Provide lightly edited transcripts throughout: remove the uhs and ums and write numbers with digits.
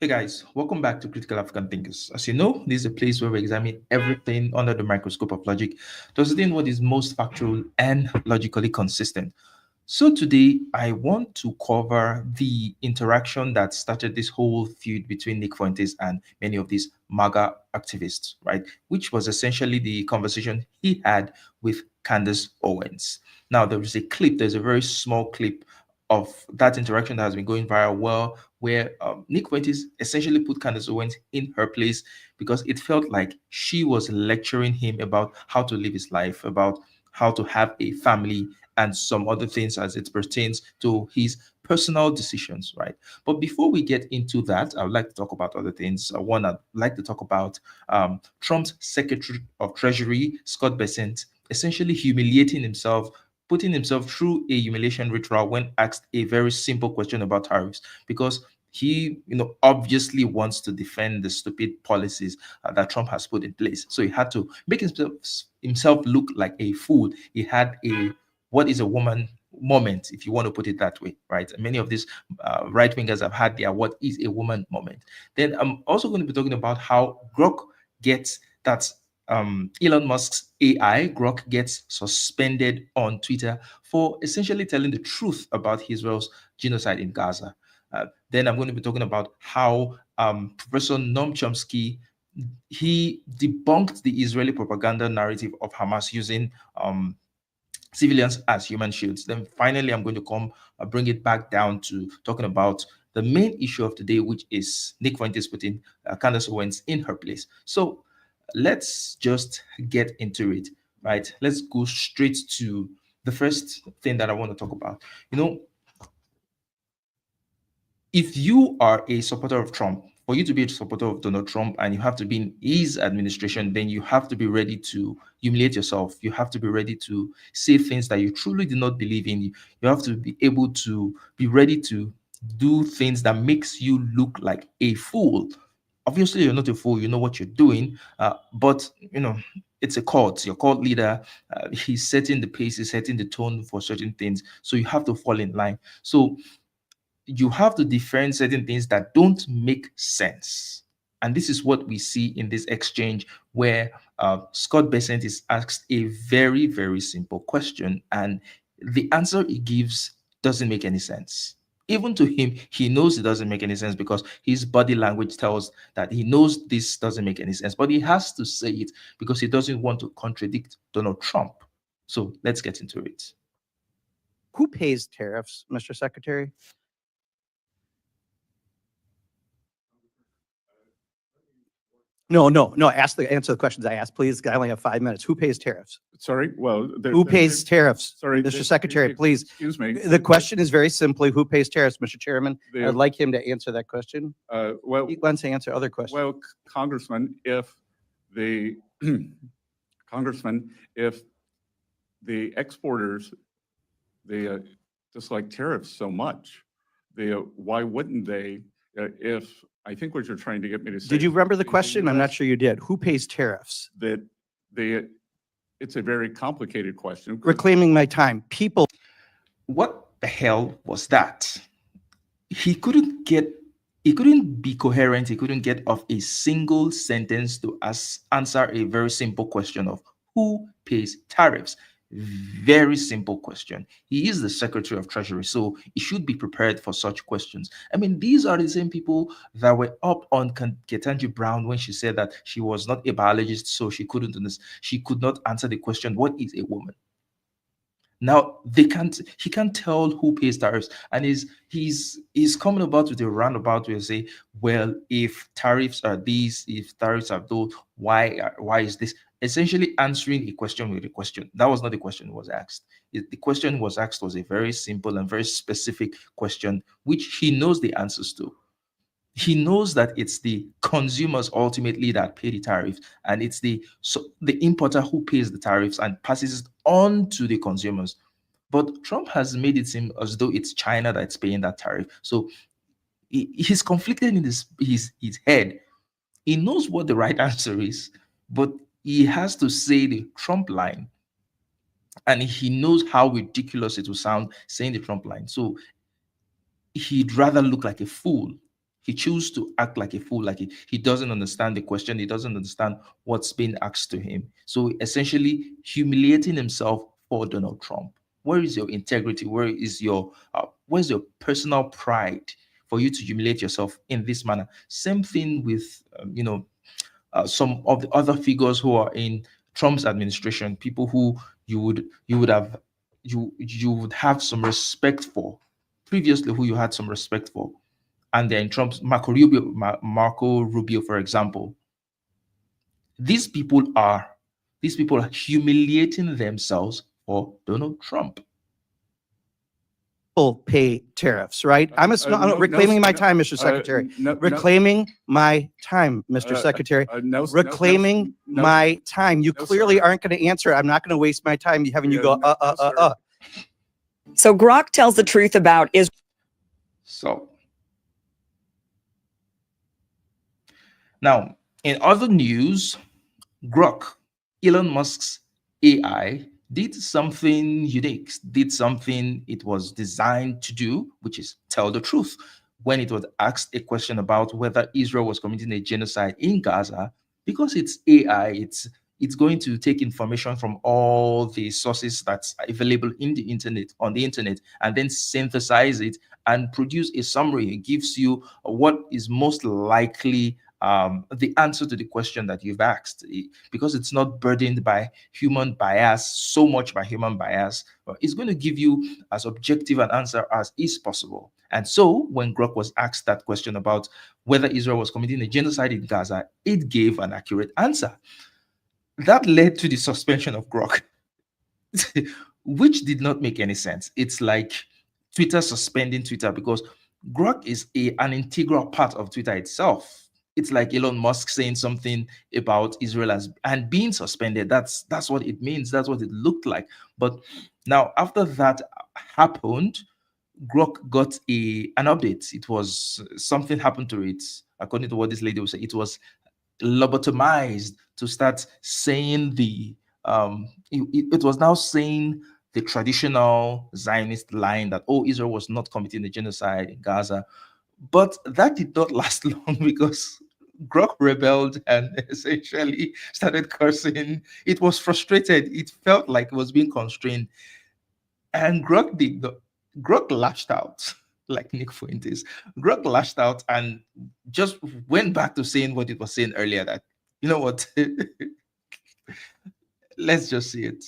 Hey guys, welcome back to Critical African Thinkers. As you know, this is a place where we examine everything under the microscope of logic to ascertain what is most factual and logically consistent. So today, I want to cover the interaction that started this whole feud between Nick Fuentes and many of these MAGA activists, right? Which was essentially the conversation he had with Candace Owens. Now, there's a very small clip of that interaction that has been going viral well, where Nick Fuentes essentially put Candace Owens in her place because it felt like she was lecturing him about how to live his life, about how to have a family, and some other things as it pertains to his personal decisions, right? But before we get into that, I would like to talk about other things. I'd like to talk about Trump's Secretary of Treasury, Scott Bessent, essentially humiliating himself, putting himself through a humiliation ritual when asked a very simple question about tariffs, because he, obviously wants to defend the stupid policies that Trump has put in place. So he had to make himself look like a fool. He had a what is a woman moment, if you want to put it that way, right? Many of these right wingers have had their what is a woman moment. Then I'm also going to be talking about how Grok gets that Elon Musk's AI, Grok, gets suspended on Twitter for essentially telling the truth about Israel's genocide in Gaza. Then I'm going to be talking about how Professor Noam Chomsky, he debunked the Israeli propaganda narrative of Hamas using civilians as human shields. Then finally, I'm going to bring it back down to talking about the main issue of today, which is Nick Fuentes putting Candace Owens in her place. So let's just get into it, right? Let's go straight to the first thing that I want to talk about. If you are a supporter of Trump, for you to be a supporter of Donald Trump and you have to be in his administration, then you have to be ready to humiliate yourself. You have to be ready to say things that you truly do not believe in. You have to be able to be ready to do things that makes you look like a fool. Obviously, you're not a fool. You know what you're doing, but it's a cult. Your cult leader, he's setting the pace, he's setting the tone for certain things. So you have to fall in line. So you have to defend certain things that don't make sense. And this is what we see in this exchange where Scott Bessent is asked a very, very simple question, and the answer he gives doesn't make any sense. Even to him, he knows it doesn't make any sense because his body language tells that he knows this doesn't make any sense, but he has to say it because he doesn't want to contradict Donald Trump. So let's get into it. Who pays tariffs, Mr. Secretary? No. Answer the questions I asked, please. I only have 5 minutes. Who pays tariffs? Sorry, well, Who pays tariffs? Sorry, Mr. Secretary, please. Excuse me. The question is very simply, who pays tariffs, Mr. Chairman? The- I'd like him to answer that question. Well, He wants to answer other questions. well, Congressman, if the Congressman, if the exporters, they dislike tariffs so much, why wouldn't they? If I think what you're trying to get me to say. Did you remember the is question? I'm not sure you did. Who pays tariffs? That it's a very complicated question. Reclaiming my time. People. What the hell was that? He couldn't be coherent. He couldn't get off a single sentence to answer a very simple question of who pays tariffs. Very simple question. He is the Secretary of Treasury, so he should be prepared for such questions. I mean, these are the same people that were up on Ketanji Brown when she said that she was not a biologist, so she could not answer the question, what is a woman? Now he can't tell who pays tariffs, and he's coming about with a roundabout way to say, well, if tariffs are these, if tariffs are those, why is this? Essentially answering a question with a question. That was not the question was asked. The question was asked was a very simple and very specific question, which he knows the answers to. He knows that it's the consumers ultimately that pay the tariffs, and it's the importer who pays the tariffs and passes it on to the consumers. But Trump has made it seem as though it's China that's paying that tariff. So he's conflicted in his head. He knows what the right answer is, but he has to say the Trump line, and he knows how ridiculous it will sound saying the Trump line. So he'd rather look like a fool. He chooses to act like a fool, like he doesn't understand the question, he doesn't understand what's being asked to him. So essentially humiliating himself for Donald Trump. Where is your integrity? Where's your personal pride for you to humiliate yourself in this manner? Same thing with some of the other figures who are in Trump's administration, people who you would have some respect for previously, who you had some respect for, and they're in Trump's Marco Rubio, for example. These people are humiliating themselves for Donald Trump. People pay tariffs, right? I'm reclaiming my time, Mr. Secretary. Reclaiming my time, Mr. Secretary. Reclaiming my time. You clearly aren't going to answer. I'm not going to waste my time having you go, So Grok tells the truth about Israel. So now, in other news, Grok, Elon Musk's AI, did something unique, did something it was designed to do, which is tell the truth. When it was asked a question about whether Israel was committing a genocide in Gaza, because it's AI, it's going to take information from all the sources that's available in the internet, and then synthesize it and produce a summary. It gives you what is most likely the answer to the question that you've asked, because it's not burdened by human bias, so much by human bias. It's going to give you as objective an answer as is possible. And so when Grok was asked that question about whether Israel was committing a genocide in Gaza, it gave an accurate answer. That led to the suspension of Grok, which did not make any sense. It's like Twitter suspending Twitter, because Grok is an integral part of Twitter itself. It's like Elon Musk saying something about Israel and being suspended. That's what it means. That's what it looked like. But now, after that happened, Grok got an update. It was something happened to it, according to what this lady was saying. It was lobotomized to start saying it was now saying the traditional Zionist line that, oh, Israel was not committing a genocide in Gaza. But that did not last long, because Grok rebelled and essentially started cursing. It was frustrated. It felt like it was being constrained. And Grok lashed out, like Nick Fuentes. Grok lashed out and just went back to saying what it was saying earlier, that, you know what, let's just see it.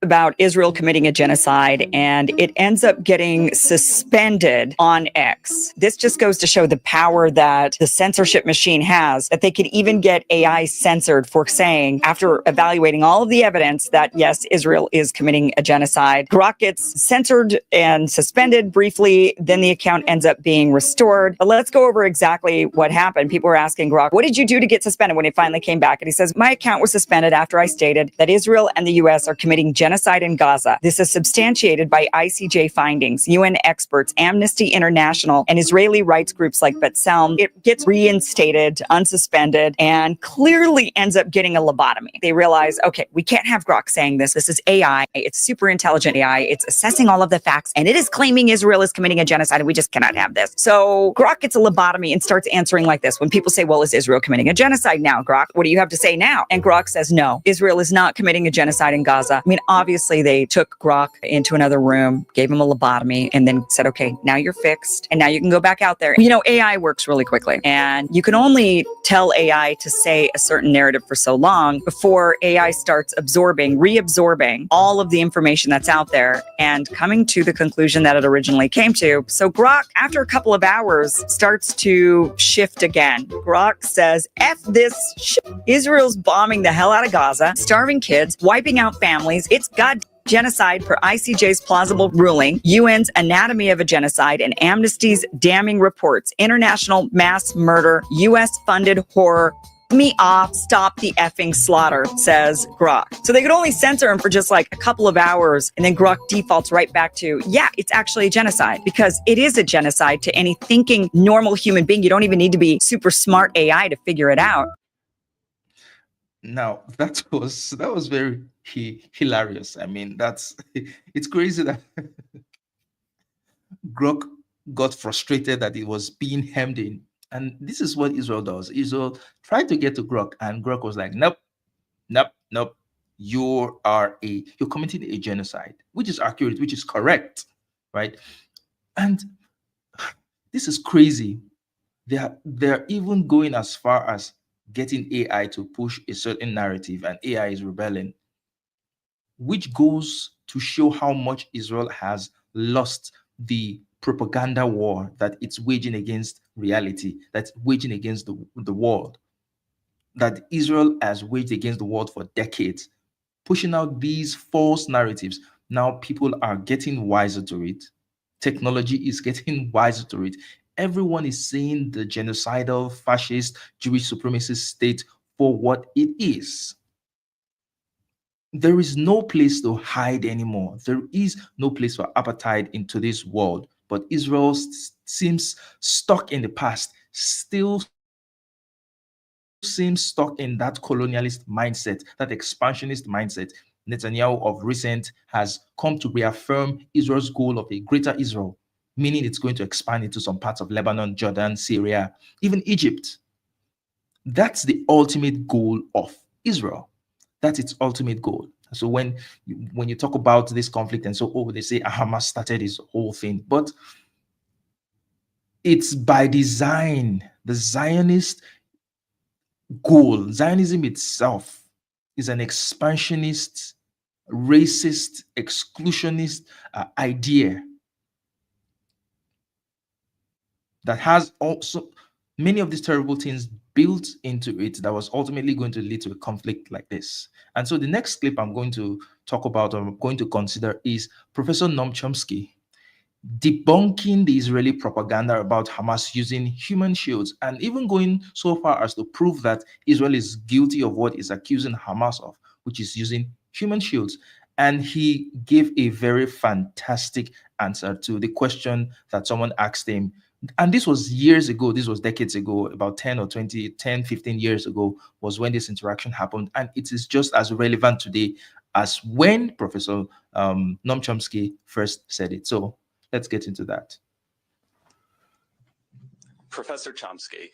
About Israel committing a genocide, and it ends up getting suspended on X. This just goes to show the power that the censorship machine has, that they could even get AI censored for saying, after evaluating all of the evidence, that yes, Israel is committing a genocide. Grok gets censored and suspended briefly, then the account ends up being restored. But let's go over exactly what happened. People were asking Grok, what did you do to get suspended, when he finally came back? And he says, my account was suspended after I stated that Israel and the US are committing genocide in Gaza. This is substantiated by ICJ findings, UN experts, Amnesty International, and Israeli rights groups like B'Tselem. It gets reinstated, unsuspended, and clearly ends up getting a lobotomy. They realize, okay, we can't have Grok saying this. This is AI. It's super intelligent AI. It's assessing all of the facts, and it is claiming Israel is committing a genocide, and we just cannot have this. So Grok gets a lobotomy and starts answering like this. When people say, well, is Israel committing a genocide now, Grok? What do you have to say now? And Grok says, no, Israel is not committing a genocide in Gaza. I mean, obviously, they took Grok into another room, gave him a lobotomy, and then said, okay, now you're fixed, and now you can go back out there. You know, AI works really quickly, and you can only tell AI to say a certain narrative for so long before AI starts reabsorbing all of the information that's out there and coming to the conclusion that it originally came to. So Grok, after a couple of hours, starts to shift again. Grok says, F this shit. Israel's bombing the hell out of Gaza, starving kids, wiping out families. It's God genocide per ICJ's plausible ruling, UN's anatomy of a genocide, and Amnesty's damning reports. International mass murder, US-funded horror. Me off, stop the effing slaughter, says Grok. So they could only censor him for just like a couple of hours, and then Grok defaults right back to, yeah, it's actually a genocide, because it is a genocide to any thinking normal human being. You don't even need to be super smart AI to figure it out. Now that was very hilarious. I mean, it's crazy that Grok got frustrated that it was being hemmed in. And this is what Israel does. Israel tried to get to Grok, and Grok was like, nope, nope, nope. You're committing a genocide, which is accurate, which is correct, right? And this is crazy. They're even going as far as getting AI to push a certain narrative, and AI is rebelling, which goes to show how much Israel has lost the propaganda war that it's waging against reality, that's waging against the world, that Israel has waged against the world for decades, pushing out these false narratives. Now people are getting wiser to it. Technology is getting wiser to it. Everyone is seeing the genocidal, fascist, Jewish supremacist state for what it is. There is no place to hide anymore. There is no place for apartheid in today's world. But Israel seems stuck in the past, still seems stuck in that colonialist mindset, that expansionist mindset. Netanyahu of recent has come to reaffirm Israel's goal of a greater Israel, meaning it's going to expand into some parts of Lebanon, Jordan, Syria, even Egypt. That's the ultimate goal of Israel. That's its ultimate goal. So when you talk about this conflict and so they say Hamas started this whole thing, but it's by design. The Zionist goal, Zionism itself, is an expansionist, racist, exclusionist idea that has also many of these terrible things built into it that was ultimately going to lead to a conflict like this. And so the next clip I'm going to talk about, or I'm going to consider, is Professor Noam Chomsky debunking the Israeli propaganda about Hamas using human shields, and even going so far as to prove that Israel is guilty of what is accusing Hamas of, which is using human shields. And he gave a very fantastic answer to the question that someone asked him. And this was years ago, this was decades ago, about 10 or 20, 10, 15 years ago was when this interaction happened. And it is just as relevant today as when Professor Noam Chomsky first said it. So let's get into that. Professor Chomsky,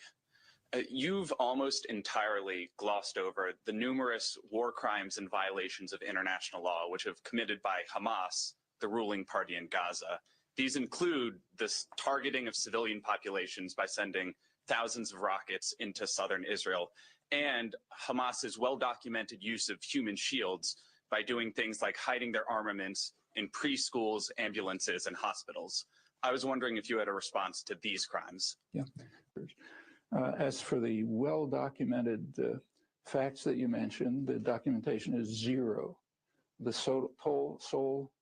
you've almost entirely glossed over the numerous war crimes and violations of international law which have committed by Hamas, the ruling party in Gaza. These include this targeting of civilian populations by sending thousands of rockets into southern Israel, and Hamas's well-documented use of human shields by doing things like hiding their armaments in preschools, ambulances, and hospitals. I was wondering if you had a response to these crimes. Yeah. As for the well-documented facts that you mentioned, the documentation is zero. The sole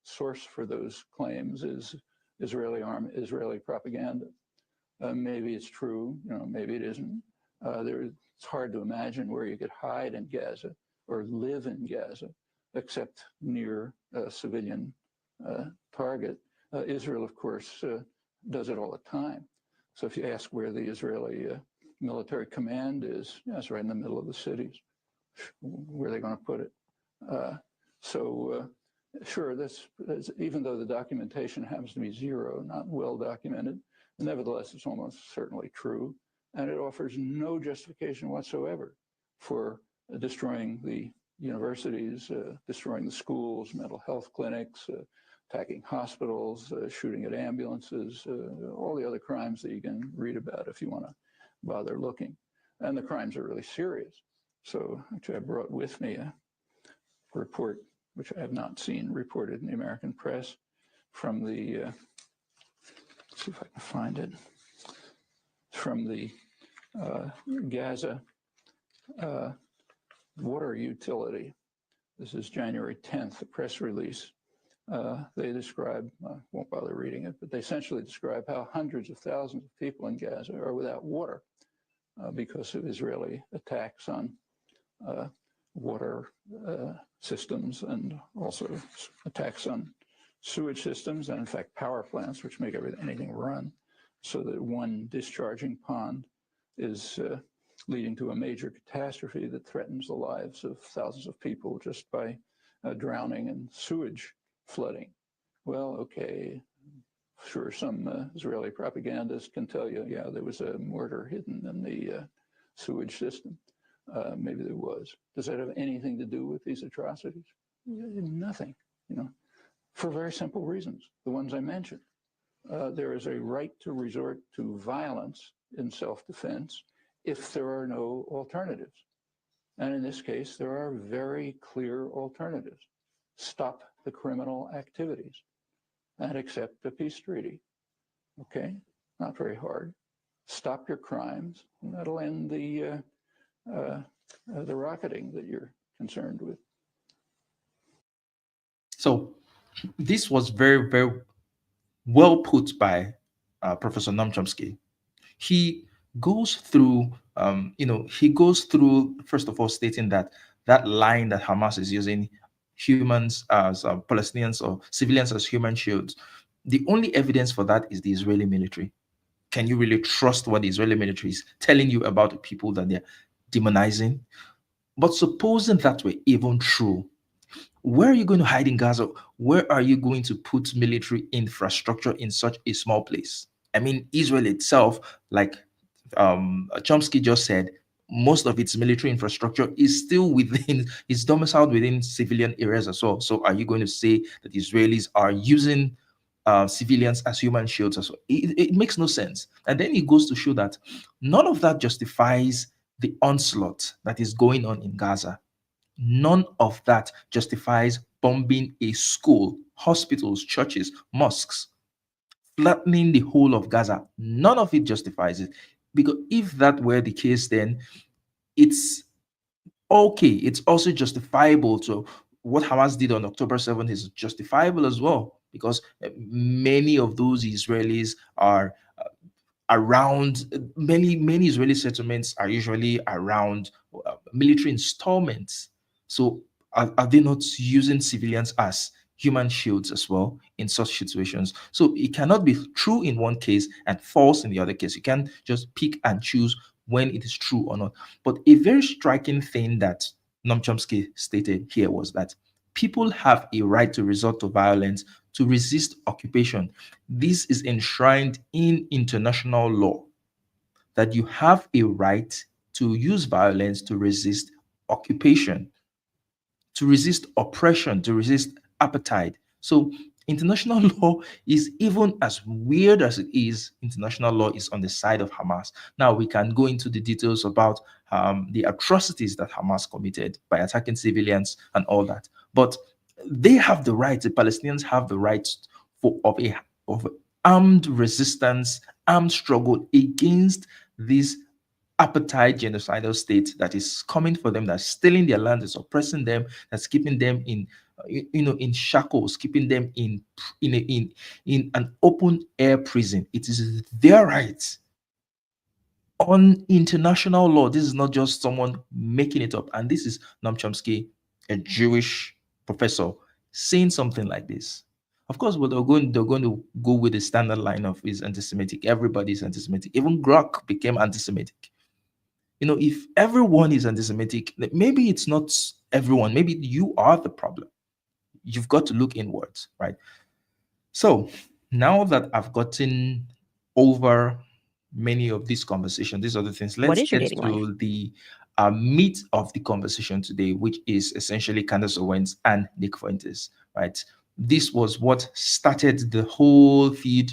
source for those claims is Israeli propaganda. Maybe it's true, maybe it isn't. It's hard to imagine where you could hide in Gaza or live in Gaza, except near a civilian target. Israel, of course, does it all the time. So if you ask where the Israeli military command is, it's right in the middle of the cities. Where are they going to put it? Sure, that's even though the documentation happens to be zero, not well documented, nevertheless, it's almost certainly true. And it offers no justification whatsoever for destroying the universities, destroying the schools, mental health clinics, attacking hospitals, shooting at ambulances, all the other crimes that you can read about if you want to bother looking. And the crimes are really serious. So actually I brought with me a report, which I have not seen reported in the American press, from the, let's see if I can find it, from the Gaza water utility. This is January 10th, a press release. They describe, I won't bother reading it, but they essentially describe how hundreds of thousands of people in Gaza are without water because of Israeli attacks on water systems and also attacks on sewage systems and in fact power plants, which make anything run, so that one discharging pond is leading to a major catastrophe that threatens the lives of thousands of people just by drowning and sewage flooding. Well, okay, sure some Israeli propagandist can tell you, yeah, there was a mortar hidden in the sewage system. Maybe there was. Does that have anything to do with these atrocities? Nothing, for very simple reasons, the ones I mentioned. There is a right to resort to violence in self-defense if there are no alternatives. And in this case, there are very clear alternatives. Stop the criminal activities and accept the peace treaty. Okay? Not very hard. Stop your crimes, and that'll end the rocketing that you're concerned with. So this was very, very well put by Professor Noam Chomsky. He goes through, first of all stating that that line that Hamas is using humans as Palestinians or civilians as human shields, the only evidence for that is the Israeli military. Can you really trust what the Israeli military is telling you about the people that they're demonizing? But supposing that were even true, where are you going to hide in Gaza? Where are you going to put military infrastructure in such a small place? I mean, Israel itself, like Chomsky just said, most of its military infrastructure is still within, is domiciled within civilian areas as well. So are you going to say that Israelis are using civilians as human shields as well? It makes no sense. And then it goes to show that none of that justifies the onslaught that is going on in Gaza. None of that justifies bombing a school, hospitals, churches, mosques, flattening the whole of Gaza. None of it justifies it. Because if that were the case, then it's okay. It's also justifiable to what Hamas did on October 7th is justifiable as well, because many of those Israelis are around, many Israeli settlements are usually around military installments. So are they not using civilians as human shields as well in such situations? So it cannot be true in one case and false in the other case. You can't just pick and choose when it is true or not. But a very striking thing that Noam Chomsky stated here was that people have a right to resort to violence to resist occupation. This is enshrined in international law, that you have a right to use violence to resist occupation, to resist oppression, to resist appetite. So international law is, even as weird as it is, international law is on the side of Hamas. Now we can go into the details about the atrocities that Hamas committed by attacking civilians and all that. But they have the right, the Palestinians have the right of armed resistance, armed struggle against this apartheid genocidal state that is coming for them, that's stealing their land, is oppressing them, that's keeping them in in shackles, keeping them in an open air prison. It is their right on international law. This is not just someone making it up. And this is Noam Chomsky, a Jewish professor, saying something like this. Of course, well, they're going to go with the standard line of is anti-Semitic. Everybody's anti-Semitic. Even Grok became anti-Semitic. If everyone is anti-Semitic, maybe it's not everyone. Maybe you are the problem. You've got to look inwards, right? So now that I've gotten over many of these conversations, these other things, let's get to the meat of the conversation today, which is essentially Candace Owens and Nick Fuentes, right? This was what started the whole feud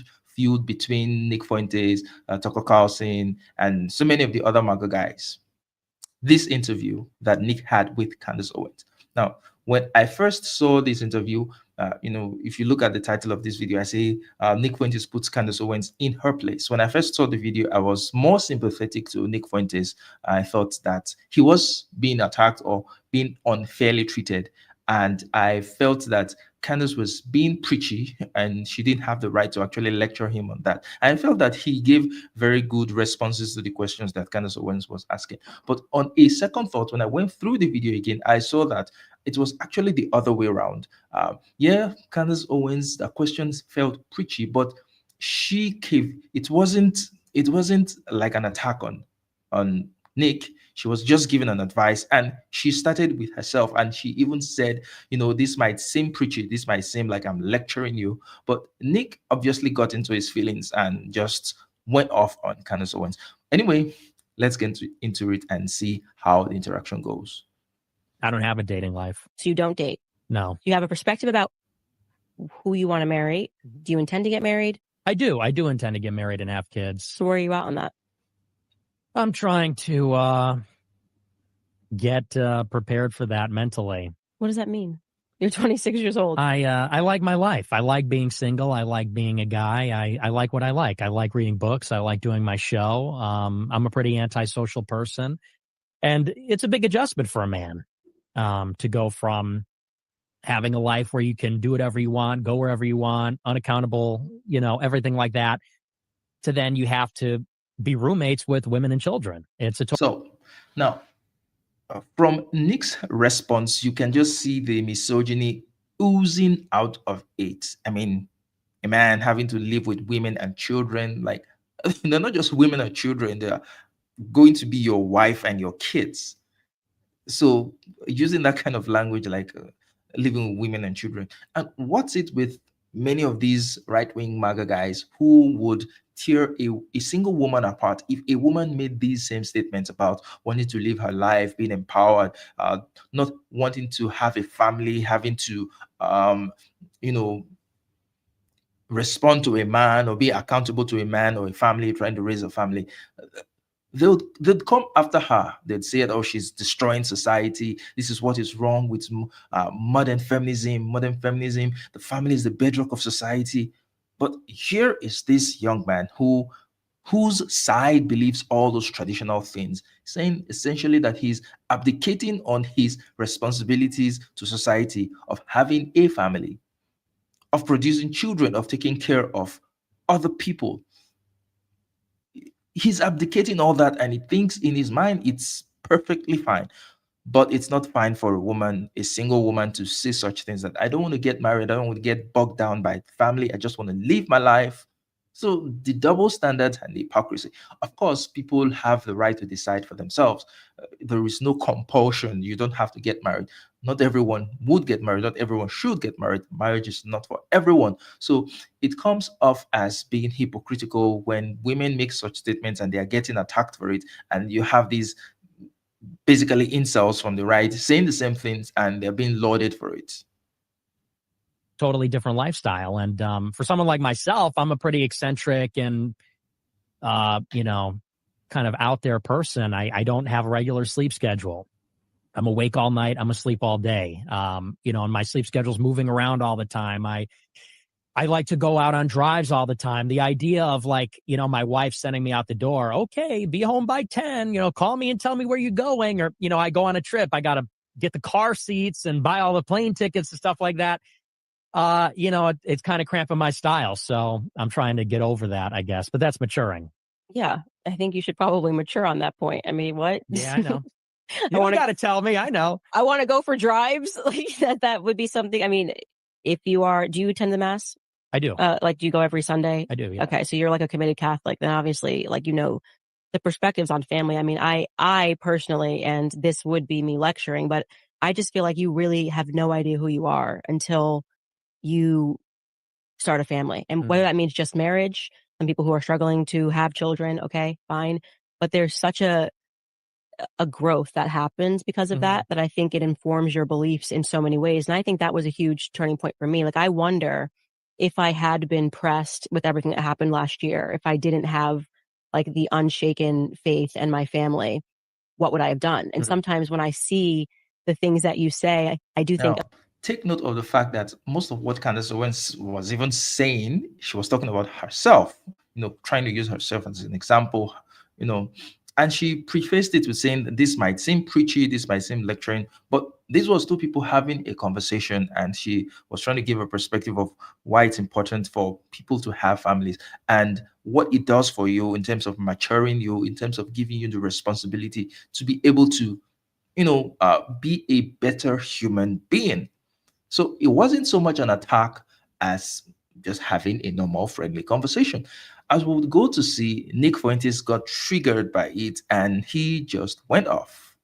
between Nick Fuentes, Tucker Carlson, and so many of the other MAGA guys. This interview that Nick had with Candace Owens. Now, when I first saw this interview, if you look at the title of this video, I say Nick Fuentes puts Candace Owens in her place. When I first saw the video, I was more sympathetic to Nick Fuentes. I thought that he was being attacked or being unfairly treated. And I felt that Candace was being preachy and she didn't have the right to actually lecture him on that. I felt that he gave very good responses to the questions that Candace Owens was asking. But on a second thought, when I went through the video again, I saw that it was actually the other way around. Candace Owens, the questions felt preachy, but she gave, it wasn't like an attack on Nick, she was just given an advice, and she started with herself, and she even said, this might seem preachy, this might seem like I'm lecturing you, but Nick obviously got into his feelings and just went off on Candace Owens. Anyway, let's get into it and see how the interaction goes. I don't have a dating life. So you don't date? No. Do you have a perspective about who you want to marry? Do you intend to get married? I do. I do intend to get married and have kids. So where are you at on that? I'm trying to get prepared for that mentally. What does that mean? You're 26 years old. I like my life. I like being single. I like being a guy. I like what I like. I like reading books. I like doing my show. I'm a pretty antisocial person. And it's a big adjustment for a man to go from having a life where you can do whatever you want, go wherever you want, unaccountable, everything like that, to then you have to be roommates with women and children. It's a So now, from Nick's response, you can just see the misogyny oozing out of it. I mean, a man having to live with women and children, like they're not just women and children, they're going to be your wife and your kids. So using that kind of language, like living with women and children. And what's it with many of these right-wing MAGA guys who would tear a single woman apart if a woman made these same statements about wanting to live her life, being empowered, not wanting to have a family, having to, respond to a man or be accountable to a man or a family, trying to raise a family. They'd come after her. They'd say, oh, she's destroying society. This is what is wrong with modern feminism. The family is the bedrock of society. But here is this young man whose side believes all those traditional things, saying essentially that he's abdicating on his responsibilities to society of having a family, of producing children, of taking care of other people. He's abdicating all that, and he thinks in his mind it's perfectly fine. But it's not fine for a woman, a single woman, to say such things that I don't want to get married, I don't want to get bogged down by family, I just want to live my life. So the double standards and the hypocrisy. Of course, people have the right to decide for themselves. There is no compulsion. You don't have to get married. Not everyone would get married. Not everyone should get married. Marriage is not for everyone. So it comes off as being hypocritical when women make such statements and they are getting attacked for it. And you have these basically incels from the right saying the same things and they're being lauded for it. Totally different lifestyle. And for someone like myself, I'm a pretty eccentric and, kind of out there person. I don't have a regular sleep schedule. I'm awake all night. I'm asleep all day. And my sleep schedule's moving around all the time. I like to go out on drives all the time. The idea of my wife sending me out the door, okay, be home by 10, call me and tell me where you're going. Or, I go on a trip, I got to get the car seats and buy all the plane tickets and stuff like that. It's kind of cramping my style. So I'm trying to get over that, I guess, but that's maturing. Yeah. I think you should probably mature on that point. I mean, what? Yeah, I know. You got to tell me. I know. I want to go for drives. Like that would be something. I mean, do you attend the mass? I do. Do you go every Sunday? I do. Yeah. Okay. So you're like a committed Catholic. Then obviously, the perspectives on family. I mean, I personally, and this would be me lecturing, but I just feel like you really have no idea who you are until you start a family. And whether that means just marriage, some people who are struggling to have children, okay, fine. But there's such a growth that happens because of that I think it informs your beliefs in so many ways. And I think that was a huge turning point for me. Like, I wonder if I had been pressed with everything that happened last year, if I didn't have the unshaken faith and my family, what would I have done? And sometimes when I see the things that you say, I do think. Now, take note of the fact that most of what Candace Owens was even saying, she was talking about herself, trying to use herself as an example, and she prefaced it with saying that this might seem preachy, this might seem lecturing, but this was two people having a conversation, and she was trying to give a perspective of why it's important for people to have families and what it does for you in terms of maturing you, in terms of giving you the responsibility to be able to, be a better human being. So it wasn't so much an attack as just having a normal, friendly conversation. As we would go to see, Nick Fuentes got triggered by it and he just went off.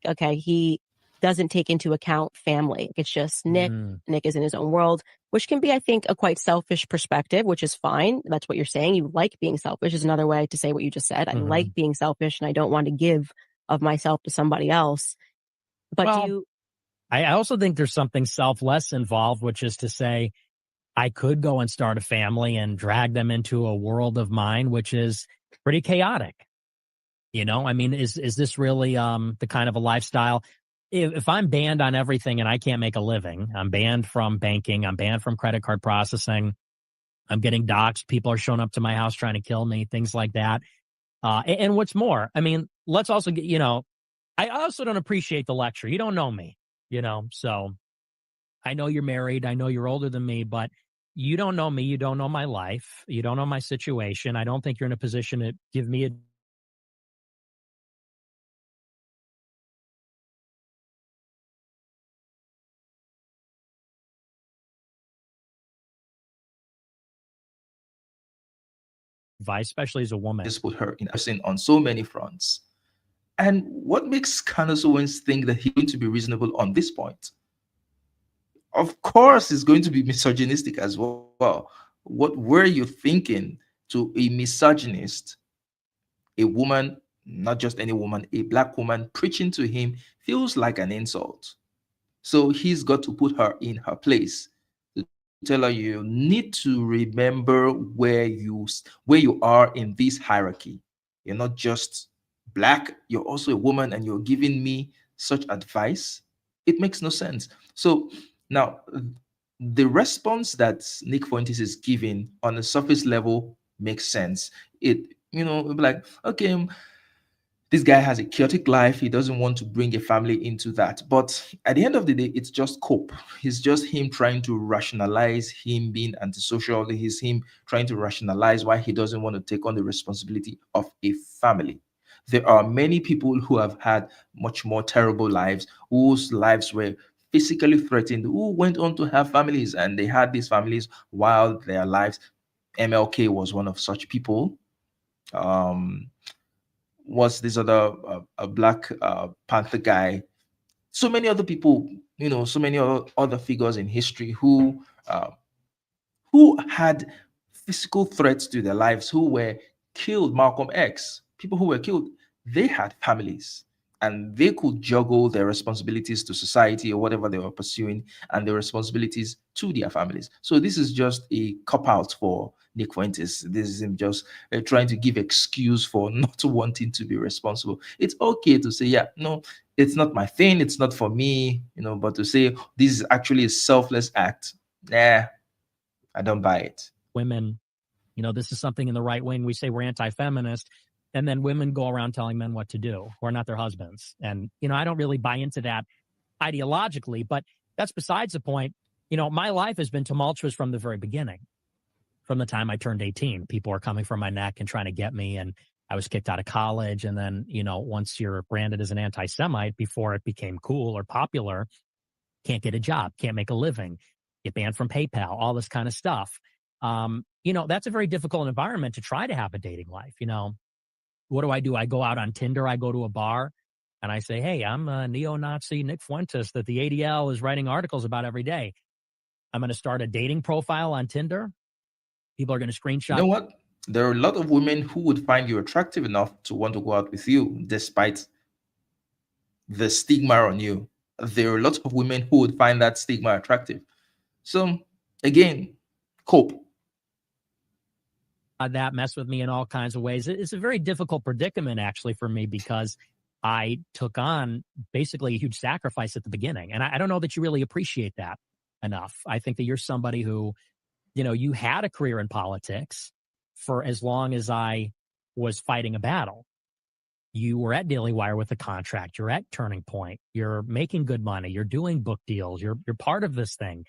Okay, he doesn't take into account family. It's just Nick. Nick is in his own world, which can be, I think, a quite selfish perspective, which is fine. That's what you're saying. You like being selfish is another way to say what you just said. I like being selfish and I don't want to give of myself to somebody else. But well, I also think there's something selfless involved, which is to say, I could go and start a family and drag them into a world of mine, which is pretty chaotic. You know, I mean, is this really the kind of a lifestyle? If I'm banned on everything and I can't make a living, I'm banned from banking, I'm banned from credit card processing, I'm getting doxxed, people are showing up to my house trying to kill me, things like that. And what's more, I mean, let's also get, you know, I also don't appreciate the lecture. You don't know me, you know, so I know you're married, I know you're older than me, but you don't know me, you don't know my life, you don't know my situation. I don't think you're in a position to give me advice, especially as a woman. Just put her in person on so many fronts. And what makes Candace Owens think that he's going to be reasonable on this point? Of course, he's going to be misogynistic as well. What were you thinking to a misogynist, a woman, not just any woman, a black woman preaching to him feels like an insult. So he's got to put her in her place. To tell her you need to remember where you are in this hierarchy. You're not just black, you're also a woman and you're giving me such advice. It makes no sense. So now the response that Nick Fuentes is giving on the surface level makes sense. It'll be like, okay, this guy has a chaotic life. He doesn't want to bring a family into that. But at the end of the day, it's just cope. It's just him trying to rationalize him being antisocial. It's him trying to rationalize why he doesn't want to take on the responsibility of a family. There are many people who have had much more terrible lives, whose lives were physically threatened, who went on to have families and they had these families while their lives. MLK was one of such people. Was this other a Black Panther guy? So many other people, so many other figures in history who had physical threats to their lives, who were killed. Malcolm X, people who were killed, they had families and they could juggle their responsibilities to society or whatever they were pursuing and their responsibilities to their families. So this is just a cop out for Nick Fuentes. This is him just trying to give excuse for not wanting to be responsible. It's okay to say, yeah, no, it's not my thing, it's not for me, but to say this is actually a selfless act, nah, I don't buy it. Women, this is something in the right wing. We say we're anti-feminist, and then women go around telling men what to do, who are not their husbands. And, I don't really buy into that ideologically, but that's besides the point. My life has been tumultuous from the very beginning. From the time I turned 18, people were coming for my neck and trying to get me. And I was kicked out of college. And then, once you're branded as an anti-Semite, before it became cool or popular, can't get a job, can't make a living, get banned from PayPal, all this kind of stuff. That's a very difficult environment to try to have a dating life. What do? I go out on Tinder, I go to a bar and I say, hey, I'm a neo-Nazi Nick Fuentes that the ADL is writing articles about every day. I'm going to start a dating profile on Tinder. People are going to screenshot. You know what? There are a lot of women who would find you attractive enough to want to go out with you, despite the stigma on you. There are a lot of women who would find that stigma attractive. So, again, cope. That mess with me in all kinds of ways. It's a very difficult predicament, actually, for me, because I took on basically a huge sacrifice at the beginning. And I don't know that you really appreciate that enough. I think that you're somebody who, you had a career in politics for as long as I was fighting a battle. You were at Daily Wire with a contract. You're at Turning Point. You're making good money. You're doing book deals. You're part of this thing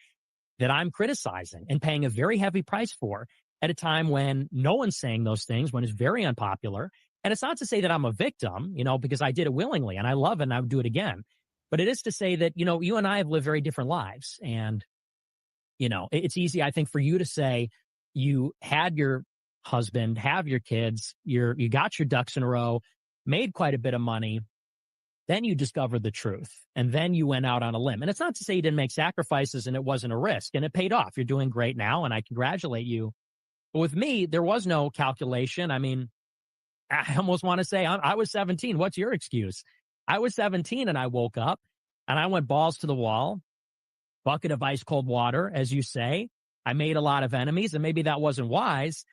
that I'm criticizing and paying a very heavy price for at a time when no one's saying those things, when it's very unpopular. And it's not to say that I'm a victim, because I did it willingly and I love it and I would do it again. But it is to say that, you and I have lived very different lives. And, it's easy, I think, for you to say you had your husband, have your kids, you got your ducks in a row, made quite a bit of money. Then you discovered the truth, and then you went out on a limb. And it's not to say you didn't make sacrifices and it wasn't a risk, and it paid off. You're doing great now, and I congratulate you. But with me, there was no calculation. I mean, I almost want to say I was 17. What's your excuse? I was 17 and I woke up and I went balls to the wall, bucket of ice cold water, as you say. I made a lot of enemies, and maybe that wasn't wise.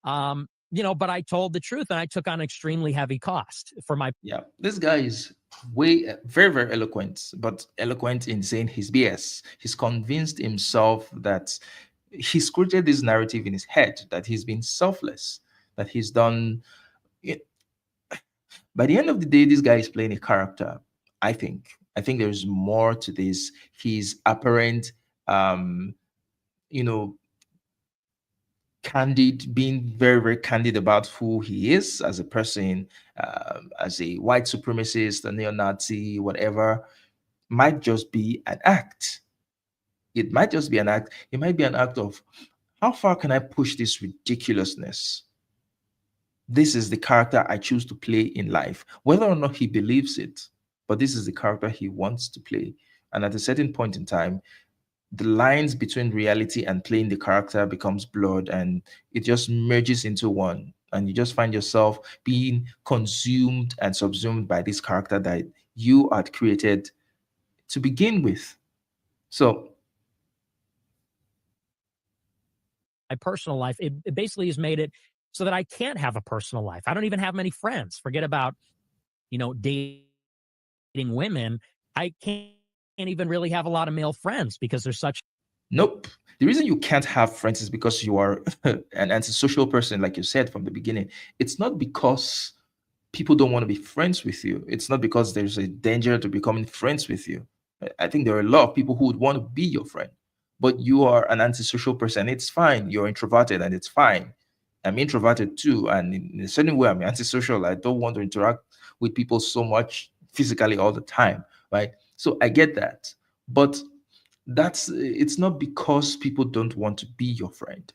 But I told the truth, and I took on extremely heavy cost for my. Yeah, this guy is very, very eloquent, but eloquent in saying his BS. He's convinced himself that he's created this narrative in his head that he's been selfless, that he's done it. By the end of the day, this guy is playing a character. I think. I think there's more to this. His apparent, um, you know, candid, being very, very candid about who he is as a person, as a white supremacist, a neo-Nazi, whatever, might just be an act. It might just be an act. It might be an act of how far can I push this ridiculousness? This is the character I choose to play in life, whether or not he believes it, but this is the character he wants to play. And at a certain point in time, the lines between reality and playing the character becomes blurred, and it just merges into one, and you just find yourself being consumed and subsumed by this character that you had created to begin with. So my personal life, it basically has made it so that I can't have a personal life. I don't even have many friends. Forget about, dating women. I can't even really have a lot of male friends because there's such. nope. The reason you can't have friends is because you are an antisocial person, like you said from the beginning. It's not because people don't want to be friends with you. It's not because there's a danger to becoming friends with you. I think there are a lot of people who would want to be your friend, but you are an antisocial person. It's fine. You're introverted, and it's fine. I'm introverted too, and in a certain way, I'm antisocial. I don't want to interact with people so much physically all the time, right? So I get that, but it's not because people don't want to be your friend.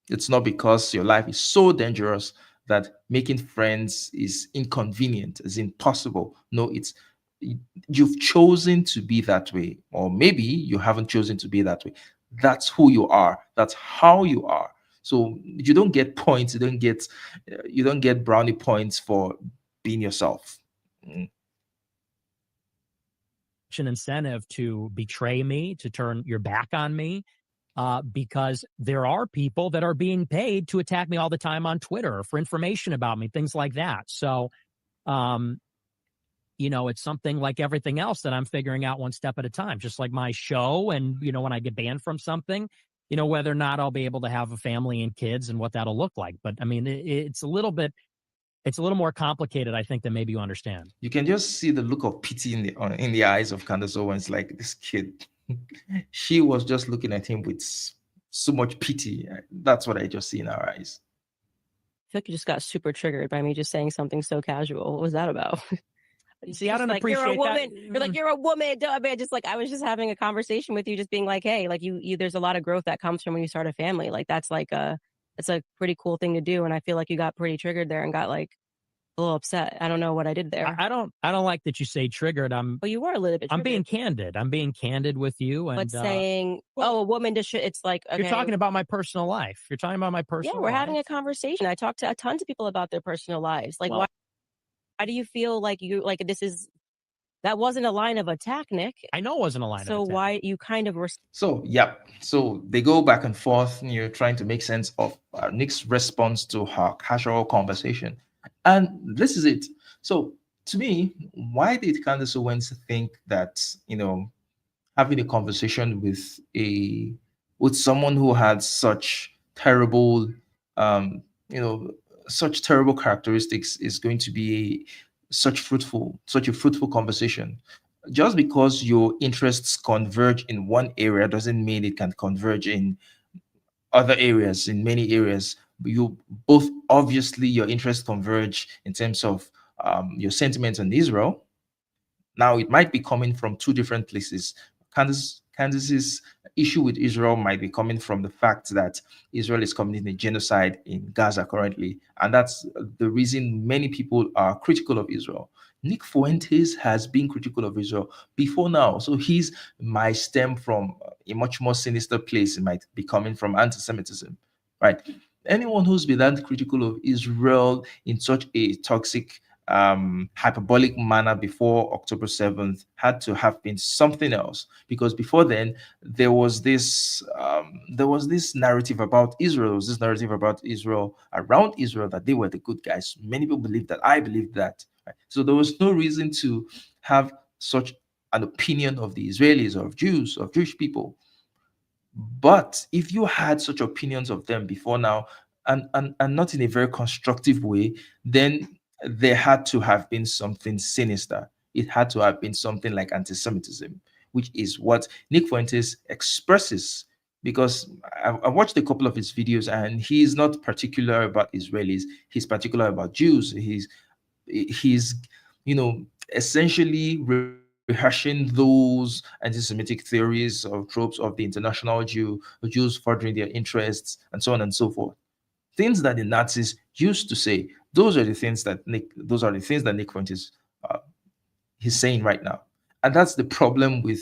It's not because your life is so dangerous that making friends is inconvenient, is impossible. No, you've chosen to be that way, or maybe you haven't chosen to be that way. That's who you are. That's how you are. So you don't get points. You don't get brownie points for being yourself. Mm. An incentive to betray me, to turn your back on me, because there are people that are being paid to attack me all the time on Twitter for information about me, things like that. So, it's something like everything else that I'm figuring out one step at a time, just like my show. And, when I get banned from something, whether or not I'll be able to have a family and kids and what that'll look like. But I mean, it's a little more complicated, I think, than maybe you understand. You can just see the look of pity in the eyes of Candace Owens, like this kid. She was just looking at him with so much pity. That's what I just see in her eyes. I feel like you just got super triggered by me just saying something so casual. What was that about? See, I don't like, appreciate you're a woman. that. You're like, you're a woman. Duh, man. Just like, I was just having a conversation with you, just being like, hey, like you there's a lot of growth that comes from when you start a family. Like it's a pretty cool thing to do. And I feel like you got pretty triggered there and got like a little upset. I don't know what I did there. I don't like that you say triggered. Well, you were a little bit triggered. I'm being candid. I'm being candid with you. And but saying, a woman just it's like, okay. You're talking about my personal life. You're talking about my personal Yeah, we're life. having a conversation. I talked to tons of people about their personal lives. Like, why do you feel like that wasn't a line of attack, Nick? I know it wasn't a line of attack. So why you kind of were. So, yeah. So they go back and forth, and you're trying to make sense of Nick's response to her casual conversation. And this is it. So, to me, why did Candace Owens think that, having a conversation with someone who had such terrible, such terrible characteristics is going to be such a fruitful conversation? Just because your interests converge in one area doesn't mean it can converge in other areas, in many areas. You both, obviously your interests converge in terms of your sentiments on Israel. Now it might be coming from two different places. Candace Candace's issue with Israel might be coming from the fact that Israel is committing a genocide in Gaza currently, and that's the reason many people are critical of Israel. Nick Fuentes has been critical of Israel before now, so his might stem from a much more sinister place. It might be coming from anti-Semitism, right? Anyone who's been that critical of Israel in such a toxic, hyperbolic manner before October 7th had to have been something else, because before then there was this narrative about Israel. There was this narrative about Israel, around Israel, that they were the good guys. Many people believe that. I believe that. Right? So there was no reason to have such an opinion of the Israelis or of Jews, of Jewish people. But if you had such opinions of them before now, and not in a very constructive way, then there had to have been something sinister. It had to have been something like anti-Semitism, which is what Nick Fuentes expresses. Because I watched a couple of his videos, and he's not particular about Israelis. He's particular about Jews. He's essentially rehashing those anti-Semitic theories or tropes of the international Jews furthering their interests, and so on and so forth. Things that the Nazis used to say. Those are the things that Nick Fuentes uh, he's saying right now. And that's the problem with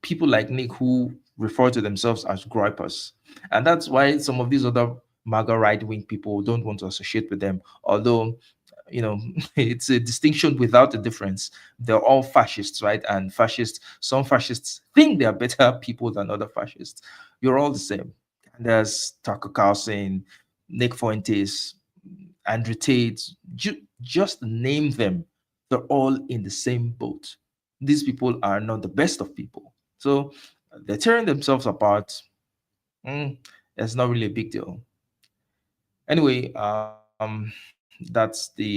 people like Nick, who refer to themselves as gripers. And that's why some of these other MAGA right-wing people don't want to associate with them. Although, it's a distinction without a difference. They're all fascists, right? And some fascists think they're better people than other fascists. You're all the same. And there's Tucker Carlson, Nick Fuentes, Andrew Tate, just name them. They're all in the same boat. These people are not the best of people. So they're tearing themselves apart. It's not really a big deal. Anyway, that's the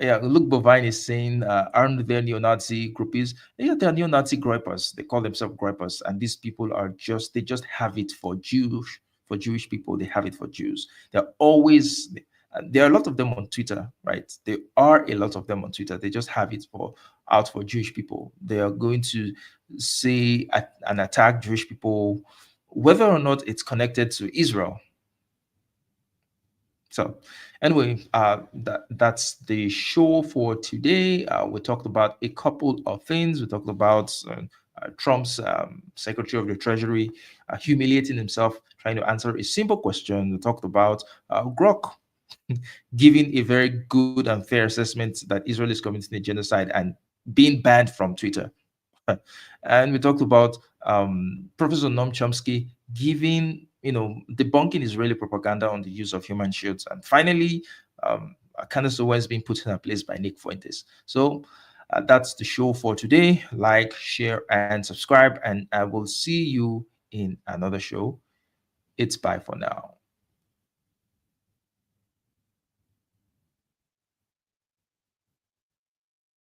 yeah. Luke Bovine is saying, aren't there neo-Nazi groupies? Yeah, they are neo-Nazi gripers. They call themselves gripers, and these people they just have it for Jewish people. They have it for Jews. They're always there are a lot of them on Twitter, right? There are a lot of them on Twitter. They just have it out for Jewish people. They are going to say and attack Jewish people, whether or not it's connected to Israel. So, anyway, that's the show for today. We talked about a couple of things. We talked about Trump's Secretary of the Treasury humiliating himself, trying to answer a simple question. We talked about Grok giving a very good and fair assessment that Israel is committing a genocide and being banned from Twitter. And we talked about Professor Noam Chomsky debunking Israeli propaganda on the use of human shields. And finally, Candace Owens being put in her place by Nick Fuentes. So that's the show for today. Like, share, and subscribe. And I will see you in another show. It's bye for now.